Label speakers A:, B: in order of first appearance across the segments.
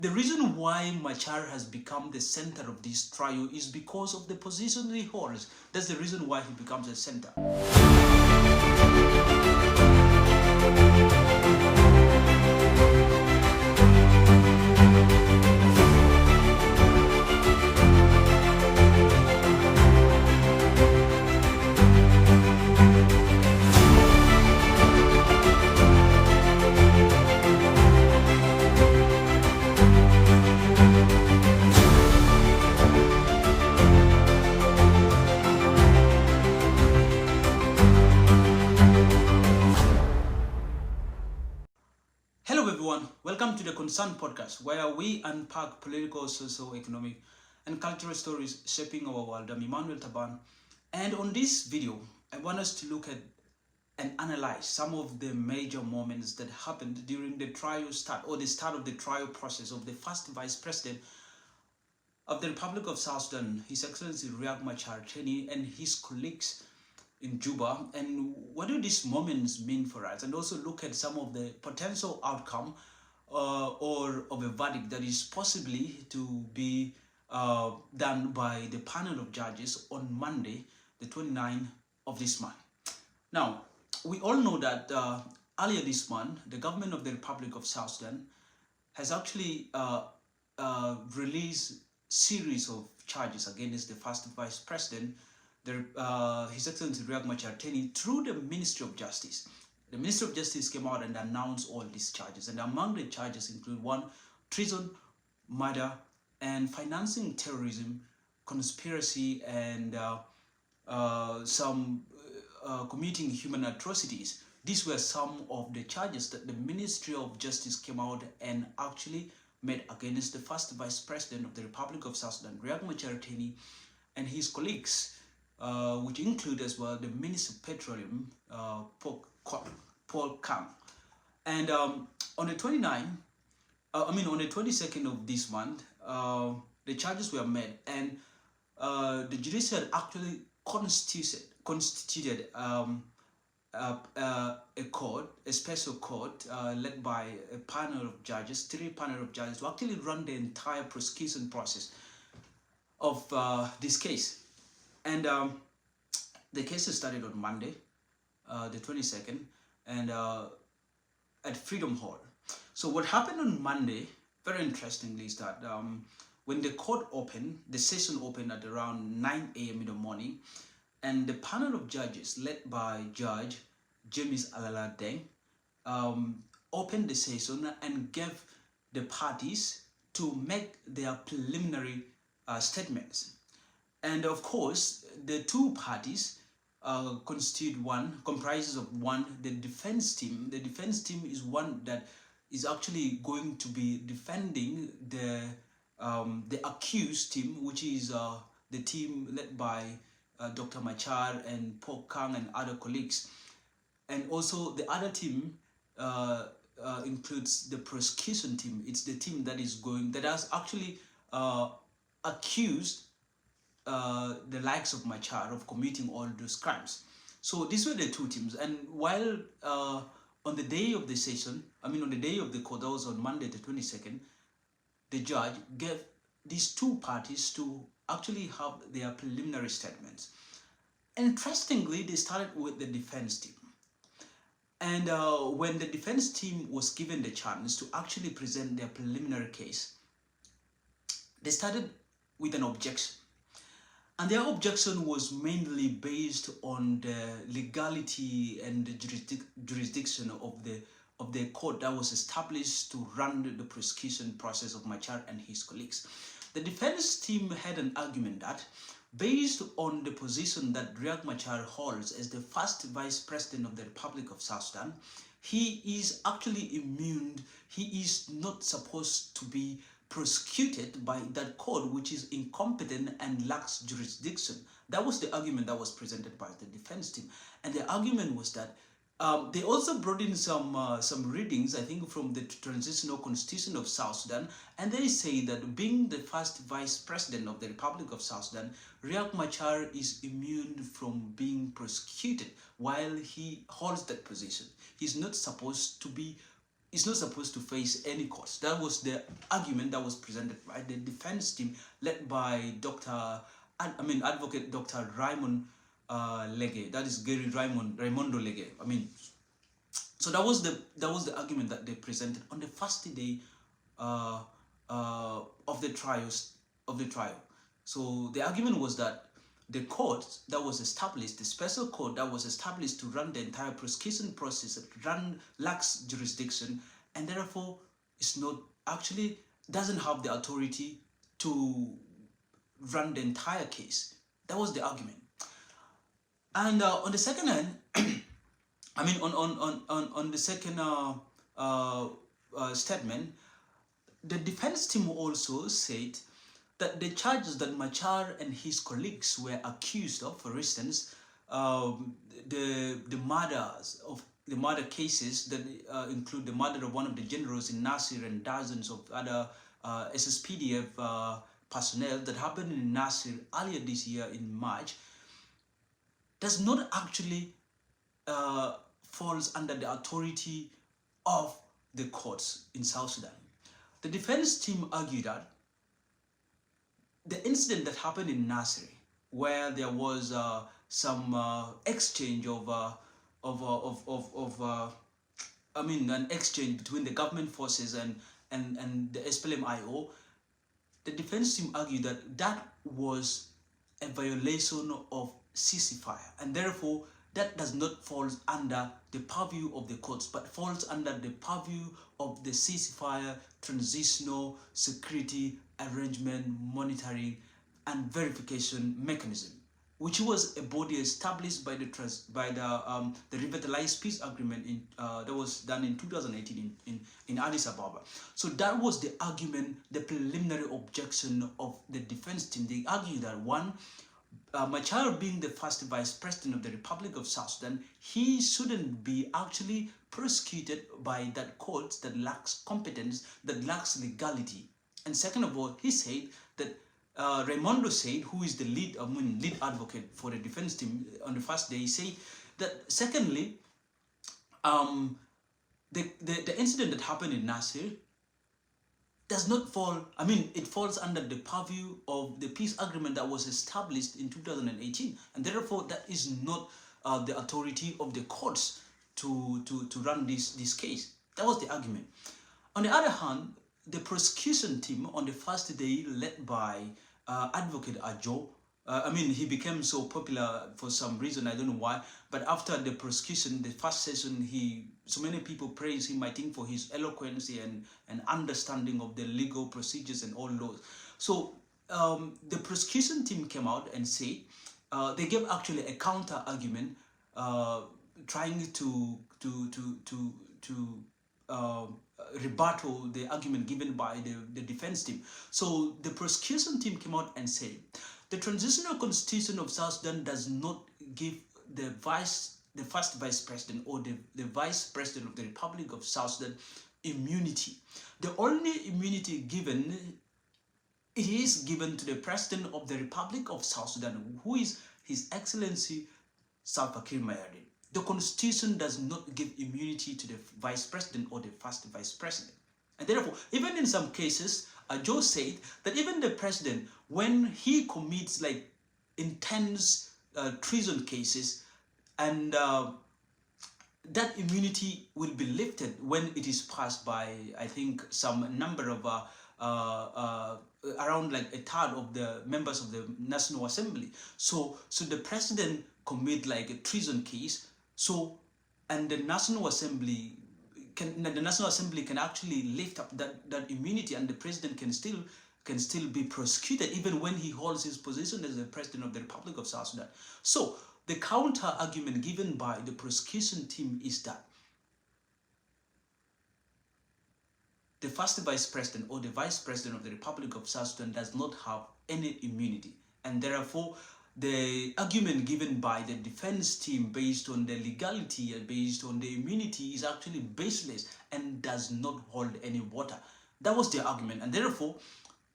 A: The reason why Machar has become the center of this trial is because of the position he holds. That's the reason why he becomes a center. Hello everyone, welcome to the Concern Podcast, where we unpack political, social, economic, and cultural stories shaping our world. I'm Emmanuel Taban, and on this video, I want us to look at and analyze some of the major moments that happened during the trial start, or the start of the trial process of the first Vice President of the Republic of South Sudan, His Excellency Riek Machar and his colleagues in Juba, and what do these moments mean for us, and also look at some of the potential outcome or of a verdict that is possibly to be done by the panel of judges on Monday, the 29th of this month. Now, we all know that earlier this month, the government of the Republic of South Sudan has actually released series of charges against the first Vice President, His Excellency Riek Machar through the Ministry of Justice. The Ministry of Justice came out and announced all these charges, and among the charges include 1, treason, murder, and financing terrorism, conspiracy, and some committing human atrocities. These were some of the charges that the Ministry of Justice came out and actually made against the first Vice President of the Republic of South Sudan, Riek Machar and his colleagues, which include as well the Minister of Petroleum, Paul Kang. And on the 22nd of this month, the charges were made, and the judiciary actually constituted a court, a special court led by a panel of judges, 3 panel of judges, to actually run the entire prosecution process of this case. And the case started on Monday, the 22nd, and at Freedom Hall. So what happened on Monday, very interestingly, is that when the court opened, the session opened at around 9 a.m. in the morning, and the panel of judges led by Judge James Alaladeng opened the session and gave the parties to make their preliminary statements. And of course, the 2 parties comprises of 1, the defense team. The defense team is one that is actually going to be defending the accused team, which is the team led by Dr. Machar and Paul Kang and other colleagues. And also the other team includes the prosecution team. It's the team that has actually accused the likes of Machar of committing all those crimes. So these were the 2 teams. And while on the day of the session, on the day of the court, that was on Monday the 22nd, the judge gave these 2 parties to actually have their preliminary statements. Interestingly, they started with the defense team. And when the defense team was given the chance to actually present their preliminary case, they started with an objection. And their objection was mainly based on the legality and the jurisdiction of the court that was established to run the prosecution process of Machar and his colleagues. The defense team had an argument that, based on the position that Riek Machar holds as the first Vice President of the Republic of South Sudan, he is actually immune. He is not supposed to be prosecuted by that court, which is incompetent and lacks jurisdiction. That was the argument that was presented by the defense team. And the argument was that they also brought in some readings, I think, from the Transitional Constitution of South Sudan, and they say that being the first Vice President of the Republic of South Sudan, Riek Machar is immune from being prosecuted while he holds that position. He's not supposed to be is not supposed to face any courts. That was the argument that was presented by the defense team led by Advocate Dr. Raymond Lege. That is Gary Raimondo Lege. So that was the argument that they presented on the first day of the trial. So the argument was that the court that was established, the special court that was established to run the entire prosecution process, lacks jurisdiction, and therefore is not actually doesn't have the authority to run the entire case. That was the argument. And on the second hand, on the second statement, the defense team also said that the charges that Machar and his colleagues were accused of, for instance, the murder cases that include the murder of one of the generals in Nasir and dozens of other SSPDF personnel that happened in Nasir earlier this year in March, does not actually falls under the authority of the courts in South Sudan. The defense team argued that the incident that happened in Nasir, where there was some exchange of an exchange between the government forces and the SPLM-IO, the defense team argued that that was a violation of ceasefire, and therefore that does not fall under the purview of the courts, but falls under the purview of the ceasefire transitional security arrangement monitoring and verification mechanism, which was a body established by the revitalized peace agreement that was done in 2018 in Addis Ababa. So that was the argument, the preliminary objection of the defense team. They argued that one, Machar being the first vice president of the Republic of South Sudan, he shouldn't be actually prosecuted by that court that lacks competence, that lacks legality. And second of all, he said that Raimondo said, who is the lead advocate for the defense team on the first day, he said that secondly, the incident that happened in Nasir does not fall, it falls under the purview of the peace agreement that was established in 2018, and therefore that is not the authority of the courts to run this case. That was the argument. On the other hand, the prosecution team on the first day, led by Advocate Ajo, he became so popular for some reason, I don't know why, but after the prosecution, the first session, so many people praised him, I think, for his eloquence and understanding of the legal procedures and all those. So the prosecution team came out and said, they gave actually a counter argument, trying to rebuttal the argument given by the defense team. So the prosecution team came out and said, the transitional constitution of South Sudan does not give the first vice president or the vice president of the Republic of South Sudan immunity. The only immunity given, it is given to the president of the Republic of South Sudan, who is His Excellency Salva Kiir Mayardit. The constitution does not give immunity to the vice president or the first vice president. And therefore, even in some cases, Joe said that even the president, when he commits like intense treason cases, and that immunity will be lifted when it is passed by, I think, some number of around like a third of the members of the National Assembly. So the president commit like a treason case. So, and the National Assembly can actually lift up that immunity, and the president can still be prosecuted even when he holds his position as the president of the Republic of South Sudan. So the counter argument given by the prosecution team is that the first vice president or the vice president of the Republic of South Sudan does not have any immunity, and therefore the argument given by the defense team based on the legality and based on the immunity is actually baseless and does not hold any water. That was the argument, and therefore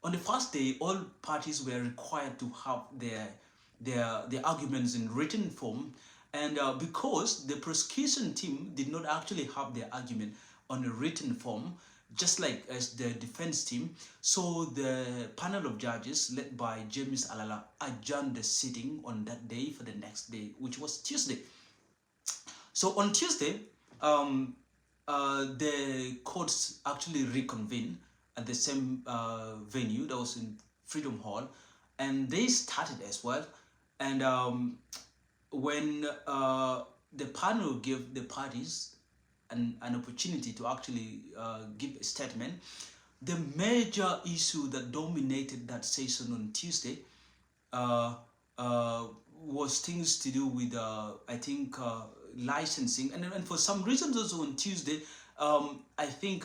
A: on the first day all parties were required to have their arguments in written form, and because the prosecution team did not actually have their argument, on a written form, just like as the defense team. So the panel of judges led by James Alala adjourned the sitting on that day for the next day, which was Tuesday. So on Tuesday, the courts actually reconvened at the same venue that was in Freedom Hall, and they started as well. And when the panel gave the parties an opportunity to actually give a statement, the major issue that dominated that session on Tuesday uh, was things to do with I think licensing, and for some reasons also on Tuesday, I think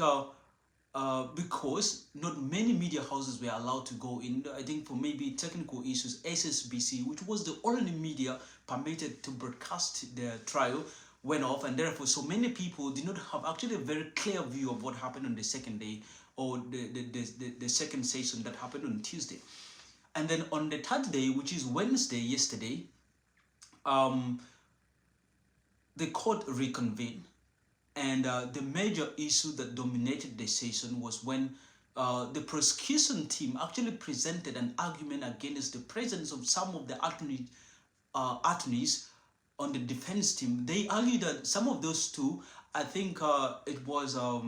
A: because not many media houses were allowed to go in. I think for maybe technical issues, SSBC, which was the only media permitted to broadcast the trial, went off, and therefore so many people did not have actually a very clear view of what happened on the second day, or the second session that happened on Tuesday. And then on the third day, which is Wednesday, yesterday, the court reconvened, and the major issue that dominated the session was when the prosecution team actually presented an argument against the presence of some of the attorneys on the defense team. They argued that some of those two, I think it was a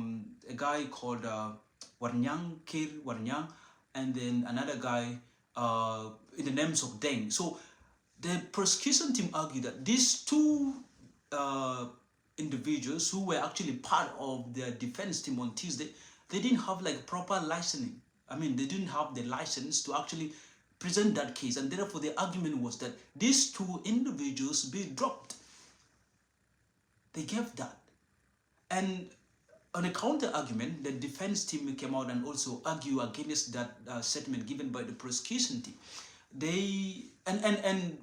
A: guy called Warnyang, Kir Warnyang, and then another guy in the names of Deng. So the prosecution team argued that these two individuals who were actually part of the defense team on Tuesday, they didn't have like proper licensing. I mean, they didn't have the license to actually present that case, and therefore the argument was that these two individuals be dropped. They gave that. And on a counter argument, the defense team came out and also argued against that statement given by the prosecution team. They and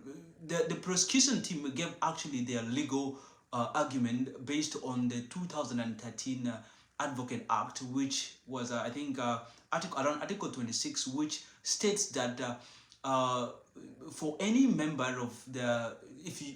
A: the prosecution team gave actually their legal argument based on the 2013 Advocate Act, which was I think around Article 26, which states that for any member of the,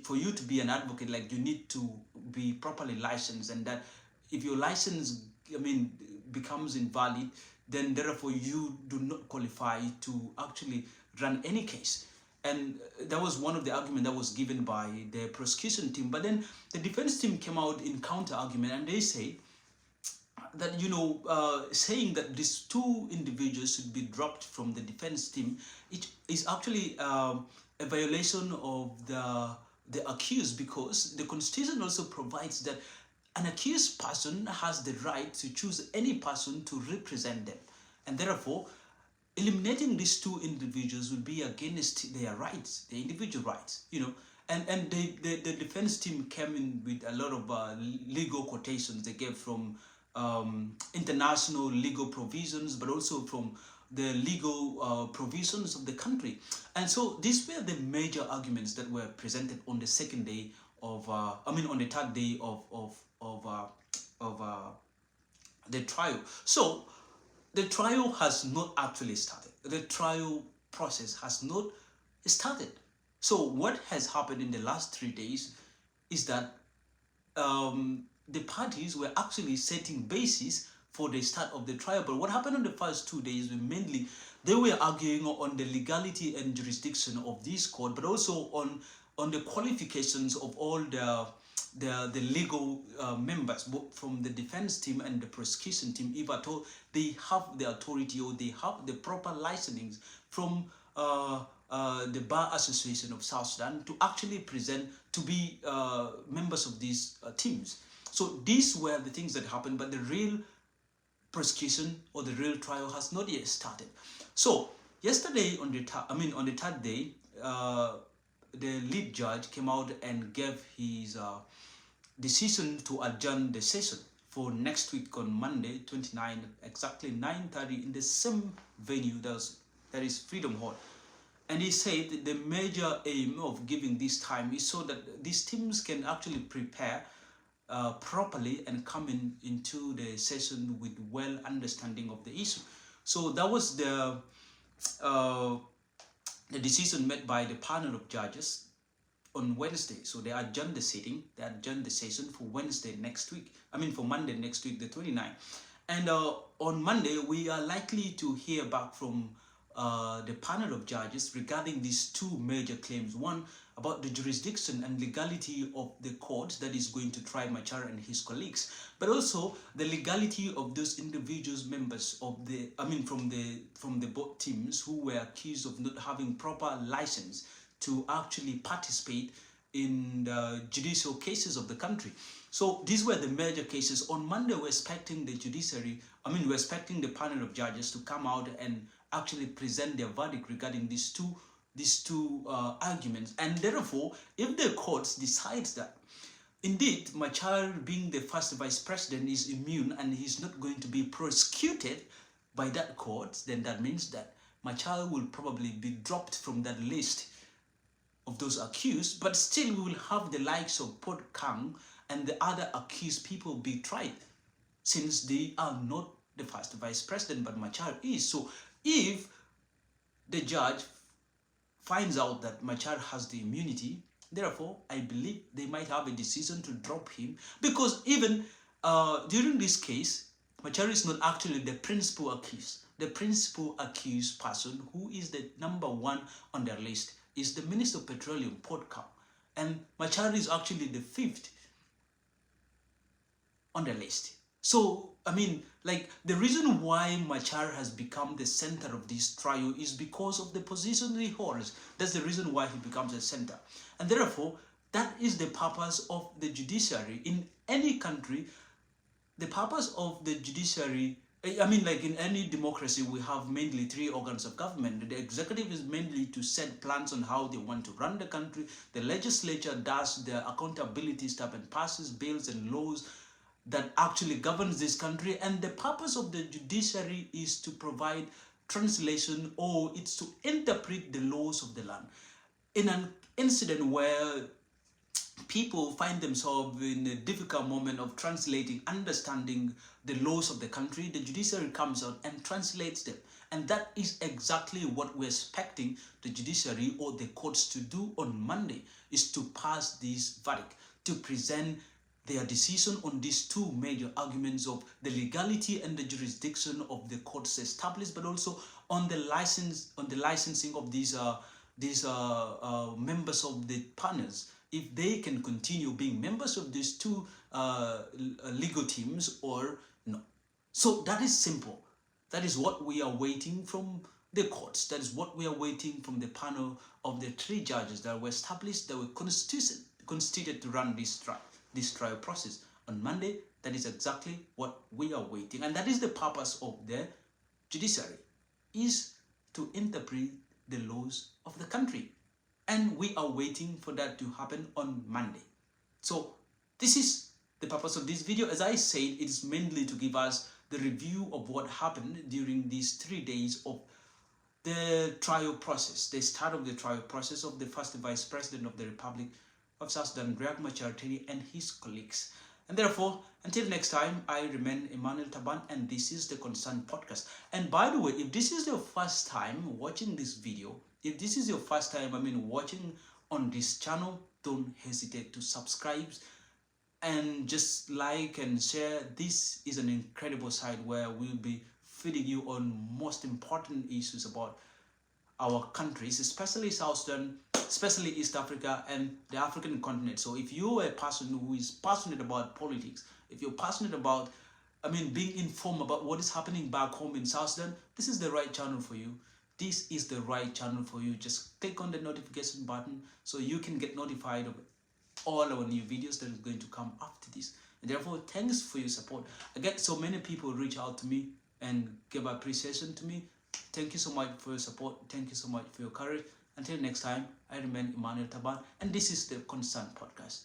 A: for you to be an advocate, like you need to be properly licensed, and that if your license, I mean, becomes invalid, then therefore you do not qualify to actually run any case. And that was one of the arguments that was given by the prosecution team. But then the defense team came out in counter argument, and they say that, you know, saying that these two individuals should be dropped from the defense team, it is actually a violation of the accused, because the Constitution also provides that an accused person has the right to choose any person to represent them, and therefore eliminating these two individuals would be against their rights, their individual rights, you know. And the defense team came in with a lot of legal quotations they gave from international legal provisions, but also from the legal provisions of the country. And so these were the major arguments that were presented on the second day of, on the third day of the trial. So the trial has not actually started. The trial process has not started. So what has happened in the last 3 days is that the parties were actually setting basis for the start of the trial. But what happened on the first 2 days were mainly they were arguing on the legality and jurisdiction of this court, but also on the qualifications of all the legal members, both from the defense team and the prosecution team, if at all they have the authority or they have the proper licensing from the Bar Association of South Sudan to actually present to be members of these teams. So these were the things that happened, but the real prosecution or the real trial has not yet started. So yesterday on the third day, the lead judge came out and gave his decision to adjourn the session for next week on Monday, 29, exactly 9:30 in the same venue that is Freedom Hall. And he said that the major aim of giving this time is so that these teams can actually prepare properly and come into the session with well understanding of the issue. So that was the decision made by the panel of judges. on Wednesday. So they adjourned the session for Wednesday next week. For Monday next week, the 29th. And on Monday, we are likely to hear back from the panel of judges regarding these two major claims. One, about the jurisdiction and legality of the court that is going to try Machar and his colleagues, but also the legality of those individuals, members of the, from the both teams who were accused of not having proper license to actually participate in the judicial cases of the country. So these were the major cases. On Monday, we're expecting the judiciary, we're expecting the panel of judges to come out and actually present their verdict regarding these two arguments. And therefore, if the courts decides that indeed Machar, being the first vice president, is immune and he's not going to be prosecuted by that court, then that means that Machar will probably be dropped from that list of those accused, but still we will have the likes of Port Kang and the other accused people be tried, since they are not the first vice president, but Machar is. So if the judge finds out that Machar has the immunity, therefore I believe they might have a decision to drop him, because even during this case, Machar is not actually the principal accused. The principal accused person, who is the number one on their list, is the Minister of Petroleum, Port Kang, and Machar is actually the fifth on the list. So, the reason why Machar has become the center of this trial is because of the position he holds. That's the reason why he becomes a center. And therefore, that is the purpose of the judiciary. In any country, the purpose of the judiciary, in any democracy, we have mainly three organs of government. The executive is mainly to set plans on how they want to run the country. The legislature does the accountability stuff and passes bills and laws that actually governs this country. And the purpose of the judiciary is to provide translation, or it's to interpret the laws of the land. In an incident where people find themselves in a difficult moment of translating, understanding the laws of the country, the judiciary comes out and translates them. And that is exactly what we're expecting the judiciary or the courts to do on Monday, is to pass this verdict, to present their decision on these two major arguments of the legality and the jurisdiction of the courts established, but also on the licensing of these members of the panels, if they can continue being members of these two legal teams or no. So that is simple. That is what we are waiting from the courts. That is what we are waiting from the panel of the three judges that were established, that were constituted to run this trial process on Monday. That is exactly what we are waiting, and that is the purpose of the judiciary, is to interpret the laws of the country, and we are waiting for that to happen on Monday. So this is the purpose of this video. As I said, it is mainly to give us the review of what happened during these 3 days of the trial process, the start of the trial process of the first vice president of the Republic of South Sudan, Riek Machar, and his colleagues. And therefore, until next time, I remain Emmanuel Taban, and this is the Concerned Podcast. And by the way, if this is your first time watching this video, if this is your first time, watching on this channel, don't hesitate to subscribe and just like and share. This is an incredible site where we'll be feeding you on most important issues about our countries, especially South Sudan, especially East Africa and the African continent. So if you're a person who is passionate about politics, if you're passionate about, being informed about what is happening back home in South Sudan, this is the right channel for you. This is the right channel for you. Just click on the notification button so you can get notified of all our new videos that is going to come after this. And therefore, thanks for your support. I get so many people reach out to me and give appreciation to me. Thank you so much for your support. Thank you so much for your courage. Until next time, I remain Emmanuel Taban, and this is the Concerned Podcast.